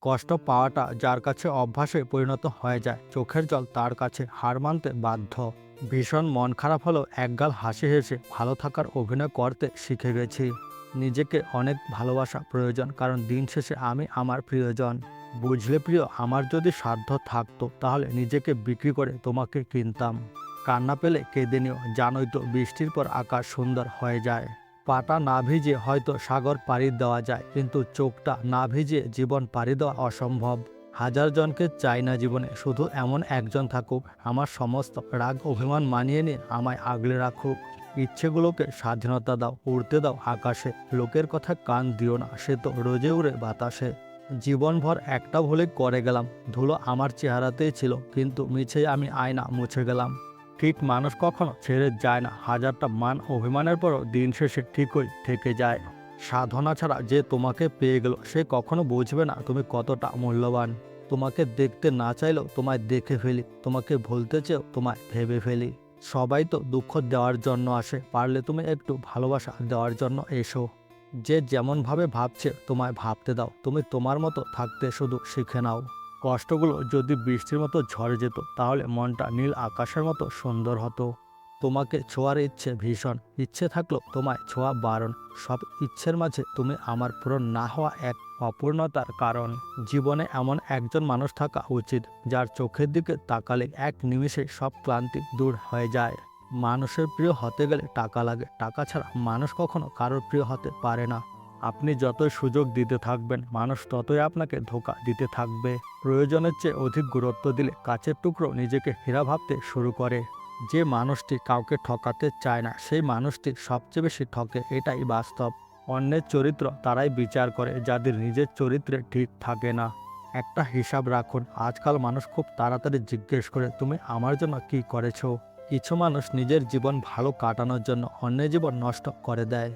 কষ্ট পাওয়াটা যার কাছে অভ্যাসে পরিণত হয়ে যায়, চোখের জল তার কাছে হার মানতে বাধ্য। ভীষণ মন খারাপ হলেও একগাল হাসি হেসে ভালো থাকার অভিনয় করতে শিখে গেছি। নিজেকে অনেক ভালোবাসা প্রয়োজন, কারণ দিন শেষে আমি আমার প্রিয়জন। বুঝলে প্রিয়, আমার যদি সাধ্য থাকতো তাহলে নিজেকে বিক্রি করে তোমাকে কিনতাম। কান্না পেলে কেঁদে নিও, জানোই তো বৃষ্টির পর আকাশ সুন্দর হয়ে যায়। পাটা না ভিজে হয়তো সাগর পাড়ি দেওয়া যায়, কিন্তু চোখটা না ভিজে জীবন পাড়ি দেওয়া অসম্ভব। হাজার জনকে চাই না জীবনে, শুধু এমন একজন থাকুক আমার সমস্ত রাগ অভিমান মানিয়ে নিয়ে আমায় আগলে রাখুক। ইচ্ছেগুলোকে স্বাধীনতা দাও, উড়তে দাও আকাশে। লোকের কথা কান দিও না, সে তো রোজে উড়ে বাতাসে। জীবনভর একটা ভুলে করে গেলাম, ধুলো আমার চেহারাতেই ছিল, কিন্তু মিছেই আমি আয়না মুছে গেলাম। ঠিক মানুষ কখনো ছেড়ে যায় না, হাজারটা মান অভিমানের পরও দিন শেষে ঠিকই থেকে যায়। সাধনা ছাড়া যে তোমাকে পেয়ে গেল, সে কখনো বুঝবে না তুমি কতটা মূল্যবান। তোমাকে দেখতে না চাইলেও তোমায় দেখে ফেলি, তোমাকে ভুলতে চেয়েও তোমায় ভেবে ফেলি। সবাই তো দুঃখ দেওয়ার জন্য আসে, পারলে তুমি একটু ভালোবাসা দেওয়ার জন্য এসো। যে যেমনভাবে ভাবছে তোমায় ভাবতে দাও, তুমি তোমার মতো থাকতে শুধু শিখে নাও। কষ্টগুলো যদি বৃষ্টির মতো ঝরে যেত, তাহলে মনটা নীল আকাশের মতো সুন্দর হতো। তোমাকে ছোঁয়ার ইচ্ছে ভীষণ, ইচ্ছে থাকলো তোমায় ছোঁয়া বারণ। সব ইচ্ছের মাঝে তুমি আমার পূরণ না হওয়া এক অপূর্ণতার কারণ। জীবনে এমন একজন মানুষ থাকা উচিত, যার চোখের দিকে তাকালে এক নিমিষে সব ক্লান্তি দূর হয়ে যায়। মানুষের প্রিয় হতে গেলে টাকা লাগে, টাকা ছাড়া মানুষ কখনো কারোর প্রিয় হতে পারে না। আপনি যতই সুযোগ দিতে থাকবেন, মানুষ ততই আপনাকে ধোঁকা দিতে থাকবে। প্রয়োজনের চেয়ে অধিক গুরুত্ব দিলে কাচের টুকরো নিজেকে হীরা ভাবতে শুরু করে। যে মানুষটি কাউকে ঠকাতে চায় না, সেই মানুষটি সবচেয়ে বেশি ঠকে, এটাই বাস্তব। অন্যের চরিত্র তারাই বিচার করে যাদের নিজের চরিত্রে ঠিক থাকে না। একটা হিসাব রাখুন, আজকাল মানুষ খুব তাড়াতাড়ি জিজ্ঞেস করে তুমি আমার জন্য কি করেছো। কিছু মানুষ নিজের জীবন ভালো কাটানোর জন্য অন্যের জীবন নষ্ট করে দেয়।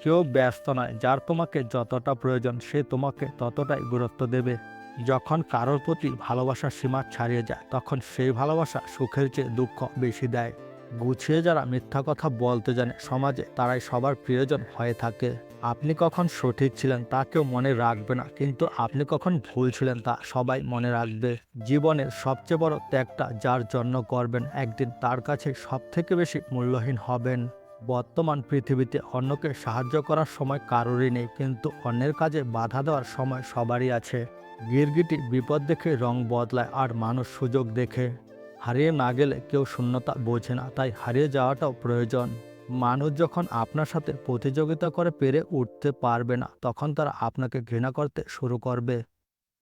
কেউ ব্যস্ত নয়, যার তোমাকে যতটা প্রয়োজন সে তোমাকে ততটাই গুরুত্ব দেবে। যখন কারোর প্রতি ভালোবাসার সীমা ছাড়িয়ে যায়, তখন সেই ভালোবাসা সুখের চেয়ে দুঃখ বেশি দেয়। গুছিয়ে যারা মিথ্যা কথা বলতে জানে সমাজে, তারাই সবার প্রিয়জন হয়ে থাকে। আপনি কখন সঠিক ছিলেন তা কেউ মনে রাখবে না, কিন্তু আপনি কখন ভুল ছিলেন তা সবাই মনে রাখবে। জীবনের সবচেয়ে বড় ত্যাগটা যার জন্য করবেন, একদিন তার কাছে সব থেকে বেশি মূল্যহীন হবেন। বর্তমান পৃথিবীতে অন্যকে সাহায্য করার সময় কারোরই নেই, কিন্তু অন্যের কাজে বাধা দেওয়ার সময় সবারই আছে। গিরগিটি বিপদ দেখে রং বদলায়, আর মানুষ সুযোগ দেখে। হারিয়ে না গেলে কেউ শূন্যতা বোঝে না, তাই হারিয়ে যাওয়াটাও প্রয়োজন। মানুষ যখন আপনার সাথে প্রতিযোগিতা করে পেরে উঠতে পারবে না, তখন তারা আপনাকে ঘৃণা করতে শুরু করবে।